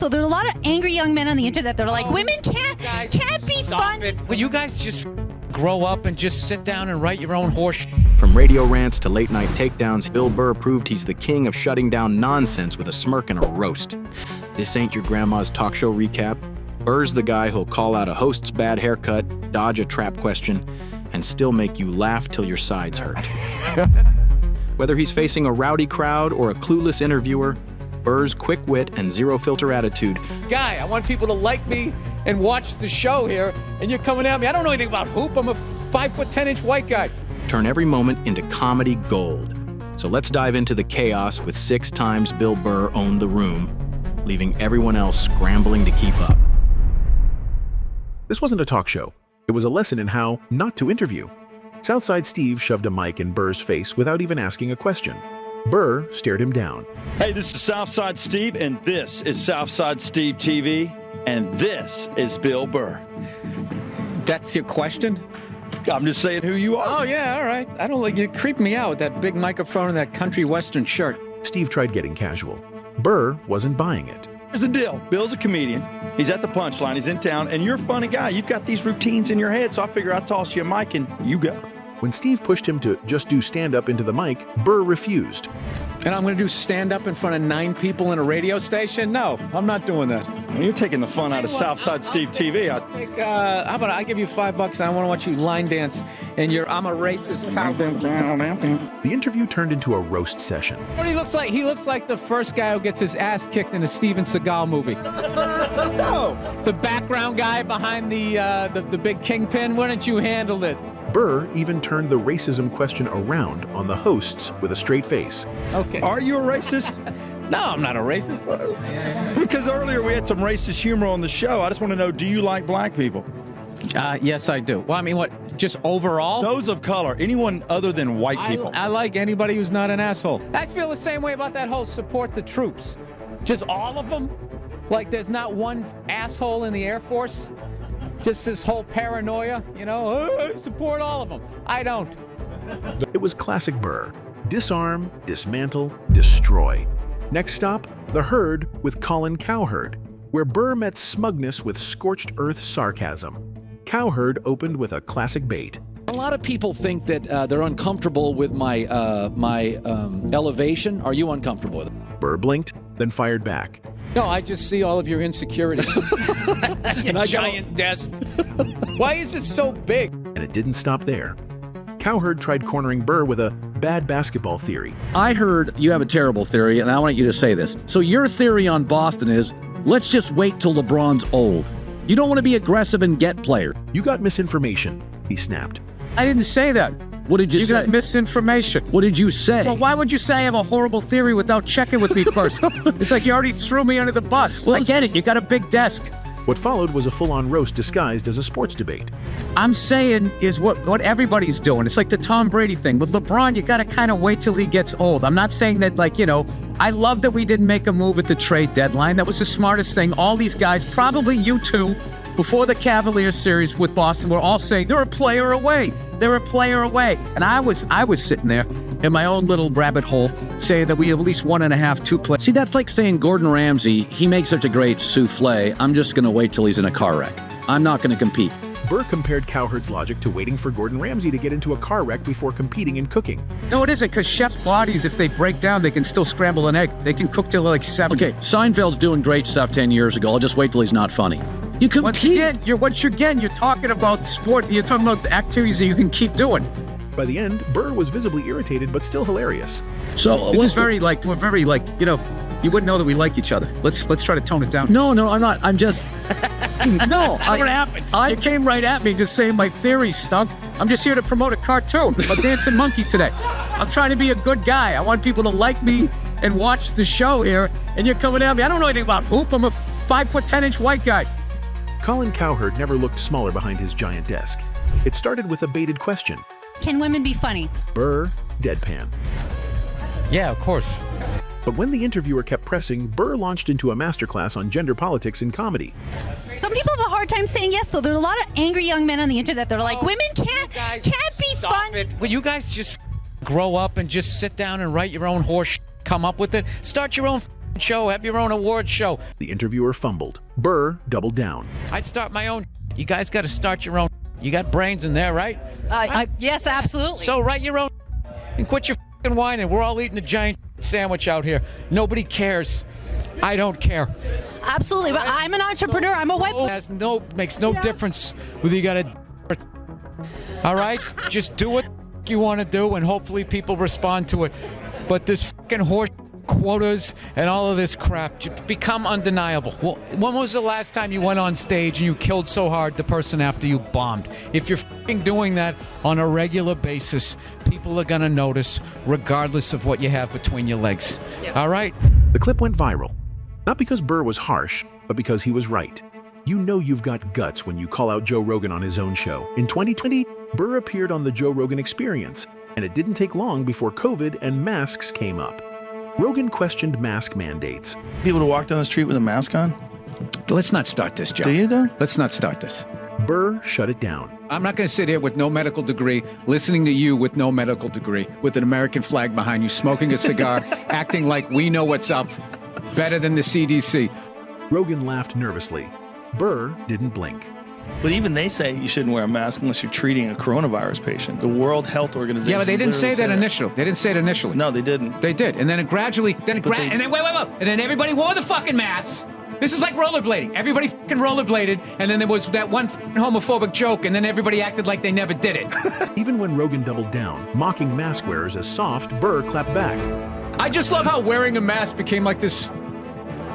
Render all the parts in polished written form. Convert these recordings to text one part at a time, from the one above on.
So there's a lot of angry young men on the internet that are like, women can't be fun. Will you guys just grow up and just sit down and write your own horse? From radio rants to late-night takedowns, Bill Burr proved he's the king of shutting down nonsense with a smirk and a roast. This ain't your grandma's talk show recap. Burr's the guy who'll call out a host's bad haircut, dodge a trap question, and still make you laugh till your sides hurt. Whether he's facing a rowdy crowd or a clueless interviewer, Burr's quick wit and zero-filter attitude. Guy, I want people to like me and watch the show here, and you're coming at me. I don't know anything about hoop. I'm a 5'10" white guy. Turn every moment into comedy gold. So let's dive into the chaos with 6 times Bill Burr owned the room, leaving everyone else scrambling to keep up. This wasn't a talk show. It was a lesson in how not to interview. Southside Steve shoved a mic in Burr's face without even asking a question. Burr stared him down. Hey, this is Southside Steve, and this is Southside Steve TV, and this is Bill Burr. That's your question? I'm just saying who you are. Oh, yeah, all right. I don't like you. Creep me out with that big microphone and that country western shirt. Steve tried getting casual. Burr wasn't buying it. Here's the deal. Bill's a comedian. He's at the punchline. He's in town, and you're a funny guy. You've got these routines in your head, so I figure I'll toss you a mic, and you go. When Steve pushed him to just do stand-up into the mic, Burr refused. And I'm going to do stand-up in front of 9 people in a radio station? No, I'm not doing that. Well, you're taking the fun out of Southside Steve TV. How about I give you $5 and I want to watch you line dance, and I'm a racist cowboy. The interview turned into a roast session. What he looks like? He looks like the first guy who gets his ass kicked in a Steven Seagal movie. No. The background guy behind the big kingpin. Why don't you handle it? Burr even turned the racism question around on the hosts with a straight face. Okay. Are you a racist? No, I'm not a racist. Because earlier we had some racist humor on the show. I just want to know, do you like black people? Yes, I do. Well, I mean, what? Just overall? Those of color. Anyone other than white people. I like anybody who's not an asshole. I feel the same way about that whole support the troops. Just all of them? Like there's not one asshole in the Air Force? Just this whole paranoia, I support all of them. I don't. It was classic Burr. Disarm, dismantle, destroy. Next stop, The Herd with Colin Cowherd, where Burr met smugness with scorched earth sarcasm. Cowherd opened with a classic bait. A lot of people think that they're uncomfortable with my elevation. Are you uncomfortable with it? Burr blinked, then fired back. No, I just see all of your insecurities. Your giant desk. Why is it so big? And it didn't stop there. Cowherd tried cornering Burr with a bad basketball theory. I heard you have a terrible theory, and I want you to say this. So your theory on Boston is, let's just wait till LeBron's old. You don't want to be aggressive and get players. You got misinformation, he snapped. I didn't say that. What did you say? You got misinformation. What did you say? Well, why would you say I have a horrible theory without checking with me first? It's like you already threw me under the bus. Well, I get it. You got a big desk. What followed was a full-on roast disguised as a sports debate. I'm saying is what everybody's doing. It's like the Tom Brady thing. With LeBron, you got to kind of wait till he gets old. I'm not saying that, I love that we didn't make a move at the trade deadline. That was the smartest thing. All these guys, probably you too, before the Cavaliers series with Boston, were all saying they're a player away. They're a player away. And I was sitting there in my own little rabbit hole saying that we have at least 1.5, 2 players. See, that's like saying Gordon Ramsay, he makes such a great souffle, I'm just going to wait till he's in a car wreck. I'm not going to compete. Burr compared Cowherd's logic to waiting for Gordon Ramsay to get into a car wreck before competing in cooking. No, it isn't, because chef's bodies, if they break down, they can still scramble an egg. They can cook till like 70. Okay, Seinfeld's doing great stuff 10 years ago. I'll just wait till he's not funny. You compete. Once again, you're talking about sport. You're talking about the activities that you can keep doing. By the end, Burr was visibly irritated, but still hilarious. So this is we're very you wouldn't know that we like each other. Let's try to tone it down. No, I'm not. I'm just. No, what happened? You came right at me just saying my theory stunk. I'm just here to promote a cartoon, a dancing monkey today. I'm trying to be a good guy. I want people to like me and watch the show here, and you're coming at me. I don't know anything about hoop. I'm a 5'10" white guy. Colin Cowherd never looked smaller behind his giant desk. It started with a baited question. Can women be funny? Burr, deadpan. Yeah, of course. But when the interviewer kept pressing, Burr launched into a masterclass on gender politics in comedy. Some people have a hard time saying yes, though. There's a lot of angry young men on the internet that are like, women can't be fun. Will you guys just grow up and just sit down and write your own horse, come up with it? Start your own show, have your own award show. The interviewer fumbled. Burr doubled down. I'd start my own. You guys got to start your own. You got brains in there, right? Yes, absolutely. So write your own and quit your fucking whining. We're all eating a giant sandwich out here. Nobody cares. I don't care. Absolutely, but I'm an entrepreneur. I'm a web. Makes no difference whether you got a. All right, just do what you want to do, and hopefully people respond to it. But this fucking horse quotas and all of this crap become undeniable. Well, when was the last time you went on stage and you killed so hard the person after you bombed? If you're fucking doing that on a regular basis, people are gonna notice, regardless of what you have between your legs. Yep. All right. The clip went viral. Not because Burr was harsh, but because he was right. You know you've got guts when you call out Joe Rogan on his own show. In 2020, Burr appeared on The Joe Rogan Experience, and it didn't take long before COVID and masks came up. Rogan questioned mask mandates. People to walk down the street with a mask on? Let's not start this, Joe. Do you, though? Let's not start this. Burr shut it down. I'm not going to sit here with no medical degree, listening to you with no medical degree, with an American flag behind you, smoking a cigar, acting like we know what's up, better than the CDC. Rogan laughed nervously. Burr didn't blink. But even they say you shouldn't wear a mask unless you're treating a coronavirus patient. The World Health Organization. Yeah, but they didn't say that initially. They didn't say it initially. No, they didn't. They did, and then it gradually, and then wait, and then everybody wore the fucking masks. This is like rollerblading. Everybody fucking rollerbladed, and then there was that one fucking homophobic joke, and then everybody acted like they never did it. Even when Rogan doubled down, mocking mask wearers as soft, Burr clapped back. I just love how wearing a mask became like this,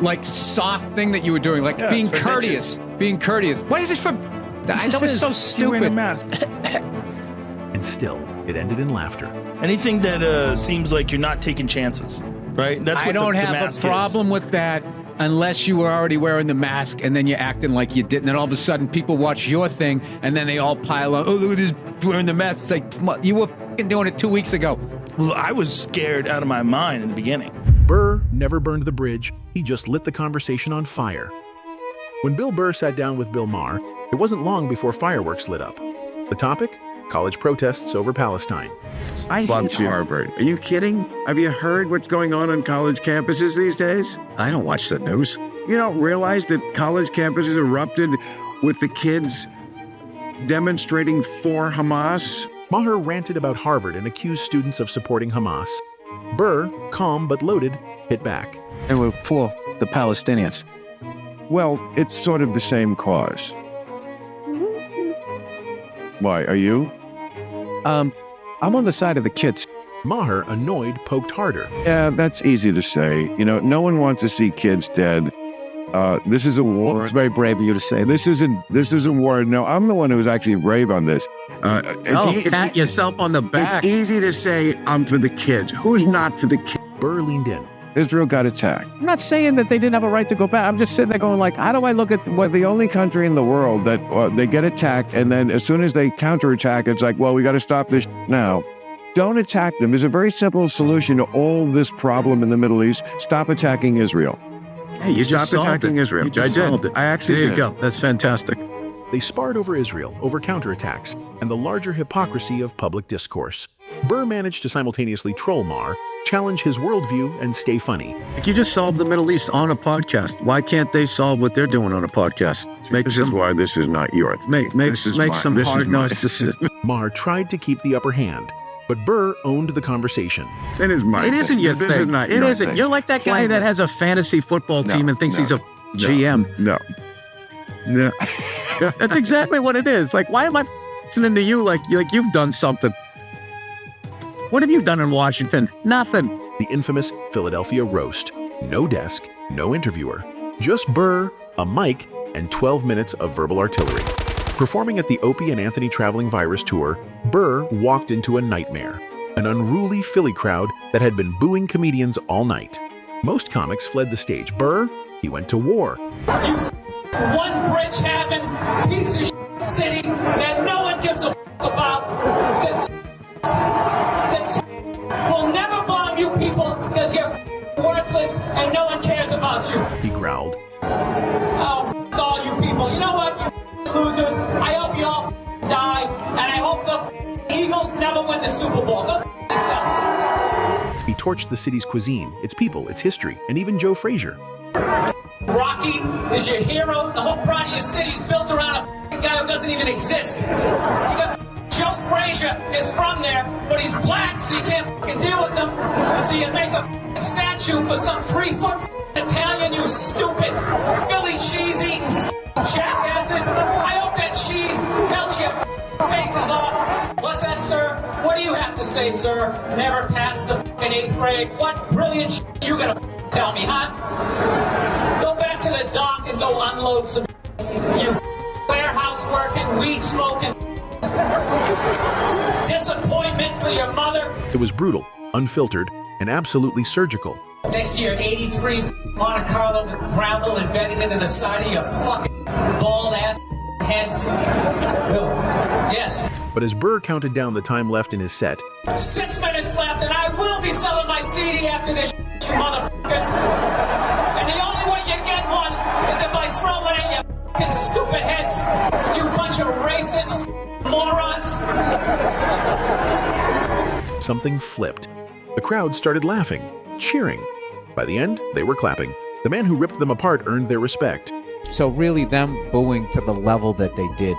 like soft thing that you were doing, like being courteous. Being courteous. What is it for? That was so stupid. And still, it ended in laughter. Anything that seems like you're not taking chances, right? That's what I don't the have mask a problem with that unless you were already wearing the mask and then you're acting like you didn't. And then all of a sudden people watch your thing and then they all pile on, oh, look at this wearing the mask. It's like, you were fucking doing it 2 weeks ago. Well, I was scared out of my mind in the beginning. Burr never burned the bridge. He just lit the conversation on fire. When Bill Burr sat down with Bill Maher, it wasn't long before fireworks lit up. The topic? College protests over Palestine. I hate Harvard. Are you kidding? Have you heard what's going on college campuses these days? I don't watch the news. You don't realize that college campuses erupted with the kids demonstrating for Hamas? Maher ranted about Harvard and accused students of supporting Hamas. Burr, calm but loaded, hit back. They were for the Palestinians. Well, it's sort of the same cause. Why, are you? I'm on the side of the kids. Maher, annoyed, poked harder. Yeah, that's easy to say. You know, no one wants to see kids dead. This is a war. Well, it's very brave of you to say. This is a war. No, I'm the one who was actually brave on this. Pat yourself on the back. It's easy to say I'm for the kids. Who's not for the kids? Burr leaned in. Israel got attacked. I'm not saying that they didn't have a right to go back. I'm just sitting there going like, how do I look at We're the only country in the world that they get attacked, and then as soon as they counterattack, it's like, well, we got to stop this now. Don't attack them. There's a very simple solution to all this problem in the Middle East. Stop attacking Israel. Hey, you Stop just attacking Israel. I did. I actually There you did. go. That's fantastic. They sparred over Israel, over counterattacks, and the larger hypocrisy of public discourse. Burr managed to simultaneously troll Maher, challenge his worldview, and stay funny. Like you just solved the Middle East on a podcast. Why can't they solve what they're doing on a podcast? This is why this is not your thing. Make some hard notes. decisions. Maher tried to keep the upper hand, but Burr owned the conversation. It is my It isn't your This thing. is not It your isn't. thing. You're like that guy that has a fantasy football team and thinks he's a GM. No. That's exactly what it is. Like, why am I listening to you like you've done something? What have you done in Washington? Nothing. The infamous Philadelphia roast. No desk, no interviewer. Just Burr, a mic, and 12 minutes of verbal artillery. Performing at the Opie and Anthony Traveling Virus Tour, Burr walked into a nightmare. An unruly Philly crowd that had been booing comedians all night. Most comics fled the stage. Burr, he went to war. You one bridge having piece of shit city that no one gives a about. That will never bomb you people because you're worthless and no one cares about you. He growled. Oh, all you people. You know what, you losers? I hope you all die, and I hope the Eagles never win the Super Bowl. Go yourselves. He torched the city's cuisine, its people, its history, and even Joe Frazier. Rocky is your hero. The whole pride of your city is built around a f***ing guy who doesn't even exist. You got Joe Frazier is from there, but he's black, so you can't f***ing deal with him. So you make a f***ing statue for some 3-foot f***ing Italian, you stupid Philly cheese-eating jackasses. I hope that cheese melts your f***ing faces off. What's that, sir? What do you have to say, sir? Never passed the f***ing 8th grade. What brilliant shit are you gonna f***ing tell me, huh? Go back to the dock and go unload some you warehouse working, weed smoking. Disappointment for your mother. It was brutal, unfiltered, and absolutely surgical. Next to your 83 Monte Carlo with gravel embedded into the side of your fucking bald ass heads. Yes. But as Burr counted down the time left in his set, 6 minutes left, and I will be selling my CD after this, you motherfuckers. And the only way you get one is if I throw one at your fucking stupid heads, you bunch of racist morons. something flipped. The crowd started laughing, cheering. By the end, they were clapping. The man who ripped them apart earned their respect. So really them booing to the level that they did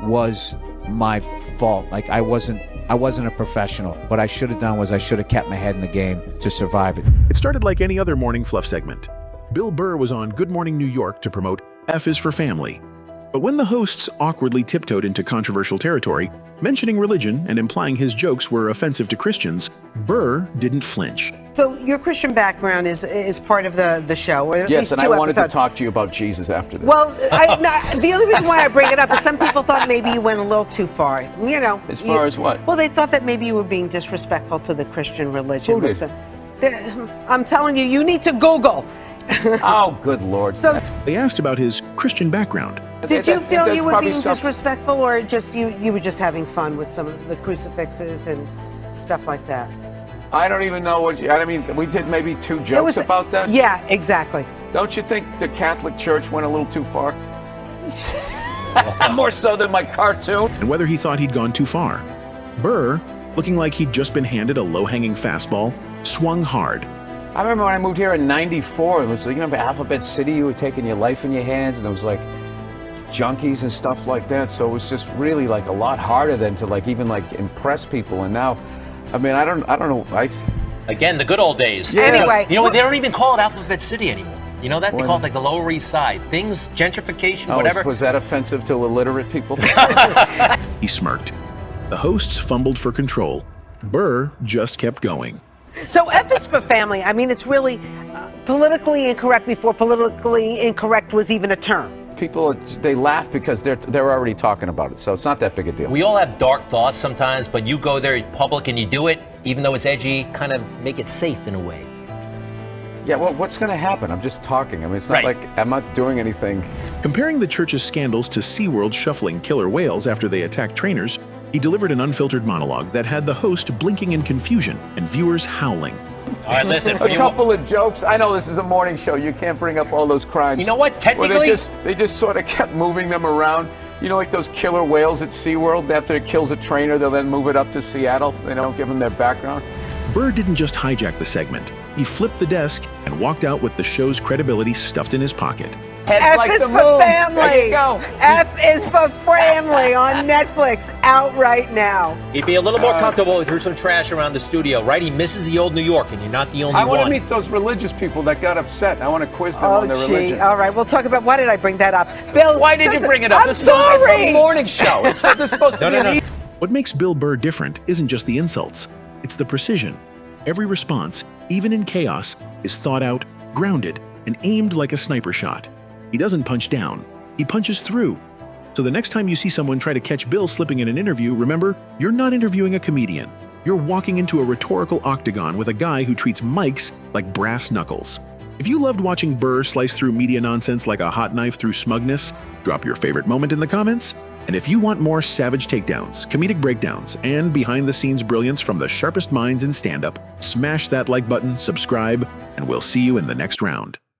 was my fault. Like I wasn't a professional. What I should have done was I should have kept my head in the game to survive it. It started like any other morning fluff segment. Bill Burr was on Good Morning New York to promote F is for Family. But when the hosts awkwardly tiptoed into controversial territory, mentioning religion and implying his jokes were offensive to Christians, Burr didn't flinch. So your Christian background is part of the show. Or at yes, least and two I wanted episodes. to talk to you about Jesus after this. Well, the only reason why I bring it up is some people thought maybe you went a little too far. You know. As far as what? Well, they thought that maybe you were being disrespectful to the Christian religion. Who did? I'm telling you, you need to Google. Oh, good Lord. So They asked about his Christian background. did you feel that's you were probably being something- disrespectful, or just you were just having fun with some of the crucifixes and stuff like that? I don't even know what I mean, we did maybe 2 jokes about that. Yeah, exactly. Don't you think the Catholic Church went a little too far? More so than my cartoon. And whether he thought he'd gone too far. Burr, looking like he'd just been handed a low-hanging fastball, swung hard. I remember when I moved here in '94, it was, you know, Alphabet City, you were taking your life in your hands, and it was like junkies and stuff like that, so it was just really like a lot harder than to like even like impress people. And now, I mean, I don't know. Again, the good old days. Yeah. Anyway, You know what? They don't even call it Alphabet City anymore. You know that? They When- call it like the Lower East Side. Things, gentrification, Oh, whatever. was that offensive to illiterate people? He smirked. The hosts fumbled for control. Burr just kept going. So F is for family. I mean, it's really politically incorrect before politically incorrect was even a term. People, they laugh because they're already talking about it, so it's not that big a deal. We all have dark thoughts sometimes, but you go there in public and you do it, even though it's edgy, kind of make it safe in a way. Yeah, well, what's going to happen? I'm just talking. I mean, it's not Right. like I'm not doing anything. Comparing the church's scandals to SeaWorld shuffling killer whales after they attacked trainers, he delivered an unfiltered monologue that had the host blinking in confusion and viewers howling. All right, listen. A couple of jokes. I know this is a morning show. You can't bring up all those crimes. You know what? Well, Technically, they just sort of kept moving them around. You know, like those killer whales at SeaWorld. After it kills a trainer, they'll then move it up to Seattle. They don't give them their background. Burr didn't just hijack the segment. He flipped the desk and walked out with the show's credibility stuffed in his pocket. F like is the for moon. family. There you go. F is for family on Netflix, out right now. he'd be a little more comfortable if he threw some trash around the studio, right? He misses the old New York, and you're not the only I want to one. meet those religious people that got upset. I want to quiz them on their Oh, gee. religion. All right, we'll talk about, why did I bring that up? Bill, Why did you bring it up? I'm It's sorry. a morning show. It's supposed to be an What makes Bill Burr different isn't just the insults, it's the precision. Every response, even in chaos, is thought out, grounded, and aimed like a sniper shot. He doesn't punch down, he punches through. So the next time you see someone try to catch Bill slipping in an interview, remember, you're not interviewing a comedian. You're walking into a rhetorical octagon with a guy who treats mics like brass knuckles. If you loved watching Burr slice through media nonsense like a hot knife through smugness, drop your favorite moment in the comments. And if you want more savage takedowns, comedic breakdowns, and behind-the-scenes brilliance from the sharpest minds in stand-up, smash that like button, subscribe, and we'll see you in the next round.